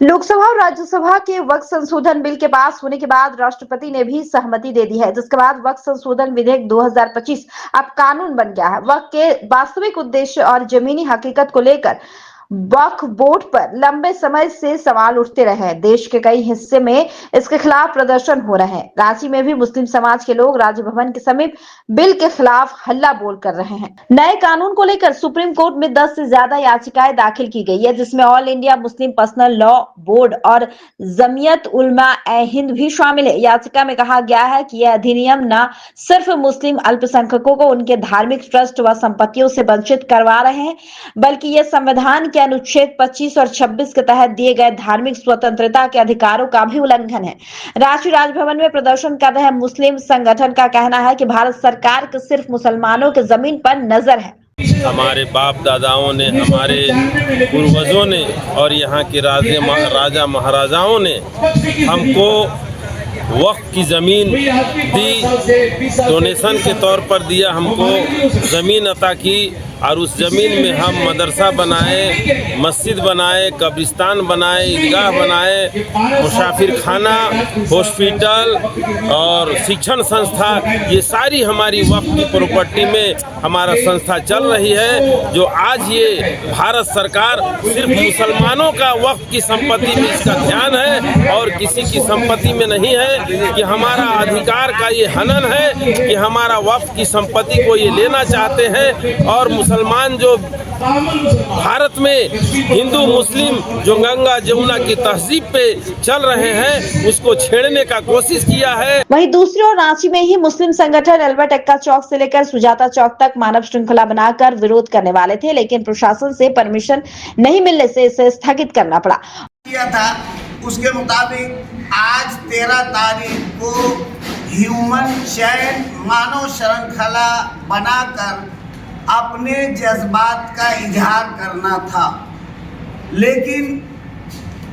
लोकसभा और राज्यसभा के वक्फ संशोधन बिल के पास होने के बाद राष्ट्रपति ने भी सहमति दे दी है, जिसके बाद वक्फ संशोधन विधेयक 2025 अब कानून बन गया है। वक्फ के वास्तविक उद्देश्य और जमीनी हकीकत को लेकर वक्फ बोर्ड पर लंबे समय से सवाल उठते रहे हैं। देश के कई हिस्से में इसके खिलाफ प्रदर्शन हो रहे हैं। रांची में भी मुस्लिम समाज के लोग राजभवन के समीप बिल के खिलाफ हल्ला बोल कर रहे हैं। नए कानून को लेकर सुप्रीम कोर्ट में 10 से ज्यादा याचिकाएं दाखिल की गई है, जिसमें all India Muslim personal law board और जमीयत उलमा ए हिंद भी शामिल है। याचिका में कहा गया है कि यह अधिनियम न सिर्फ मुस्लिम अल्पसंख्यकों को उनके धार्मिक ट्रस्ट व संपत्तियों से वंचित करवा रहे हैं, बल्कि यह संविधान के अनुच्छेद 25 और 26 के तहत दिए गए धार्मिक स्वतंत्रता के अधिकारों का भी उल्लंघन है। रांची राजभवन में प्रदर्शन कर रहे मुस्लिम संगठन का कहना है कि भारत सरकार की सिर्फ मुसलमानों के जमीन पर नजर है। हमारे बाप दादाओं ने, हमारे पूर्वजों ने और यहाँ के राजा महाराजाओं ने हमको वक्फ की ज़मीन दी, डोनेशन के तौर पर दिया, हमको ज़मीन अता की और उस ज़मीन में हम मदरसा बनाए, मस्जिद बनाए, कब्रिस्तान बनाए, ईदगाह बनाए, मुसाफिर खाना, हॉस्पिटल और शिक्षण संस्था, ये सारी हमारी वक्फ की प्रॉपर्टी में हमारा संस्था चल रही है। जो आज ये भारत सरकार सिर्फ मुसलमानों का वक्फ की संपत्ति में इसका ध्यान है और किसी की संपत्ति में नहीं है, कि हमारा अधिकार का ये हनन है कि हमारा वक्फ की संपत्ति को ये लेना चाहते हैं। और मुसलमान जो भारत में हिंदू मुस्लिम जो गंगा जमुना की तहजीब पे चल रहे हैं, उसको छेड़ने का कोशिश किया है। वहीं दूसरी ओर रांची में ही मुस्लिम संगठन अल्बर्ट एक्का चौक से लेकर सुजाता चौक तक मानव श्रृंखला बनाकर विरोध करने वाले थे, लेकिन प्रशासन से परमिशन नहीं मिलने से इसे स्थगित करना पड़ा। किया था उसके मुताबिक आज 13 तारीख को ह्यूमन चैन मानव श्रृंखला बनाकर अपने जज्बात का इजहार करना था, लेकिन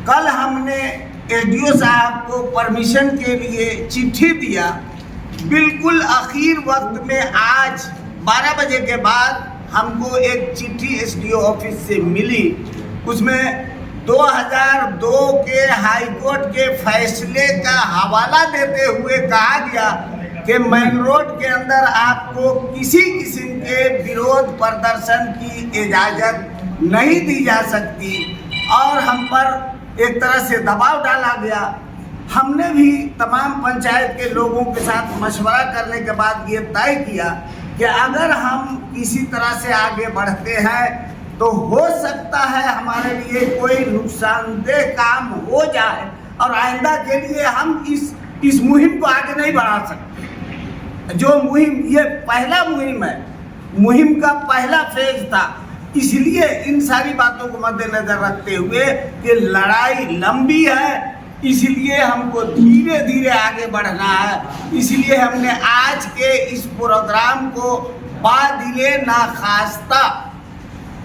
कल हमने एसडीओ साहब को परमिशन के लिए चिट्ठी दिया। बिल्कुल आखिर वक्त में आज 12 बजे के बाद हमको एक चिट्ठी एसडीओ ऑफिस से मिली। उसमें 2002 के हाई कोर्ट के फैसले का हवाला देते हुए कहा गया कि मेन रोड के अंदर आपको किसी किस्म के विरोध प्रदर्शन की इजाज़त नहीं दी जा सकती और हम पर एक तरह से दबाव डाला गया। हमने भी तमाम पंचायत के लोगों के साथ मशवरा करने के बाद ये तय किया कि अगर हम किसी तरह से आगे बढ़ते हैं तो हो सकता है हमारे लिए कोई नुकसानदेह काम हो जाए और आइंदा के लिए हम इस मुहिम को आगे नहीं बढ़ा सकते। जो मुहिम, ये पहला मुहिम है, मुहिम का पहला फेज था, इसलिए इन सारी बातों को मद्देनजर रखते हुए कि लड़ाई लंबी है, इसलिए हमको धीरे धीरे आगे बढ़ना है। इसलिए हमने आज के इस प्रोग्राम को बादिले नाखास्ता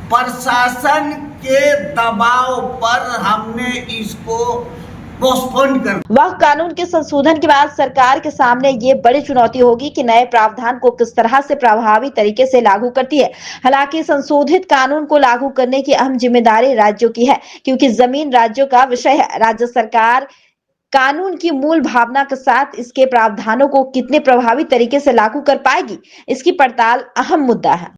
प्रशासन के दबाव पर हमने इसको पोस्टपोन कर। वक्फ कानून के संशोधन के बाद सरकार के सामने ये बड़ी चुनौती होगी कि नए प्रावधान को किस तरह से प्रभावी तरीके से लागू करती है। हालांकि संशोधित कानून को लागू करने की अहम जिम्मेदारी राज्यों की है, क्योंकि जमीन राज्यों का विषय है। राज्य सरकार कानून की मूल भावना के साथ इसके प्रावधानों को कितने प्रभावी तरीके से लागू कर पाएगी, इसकी पड़ताल अहम मुद्दा है।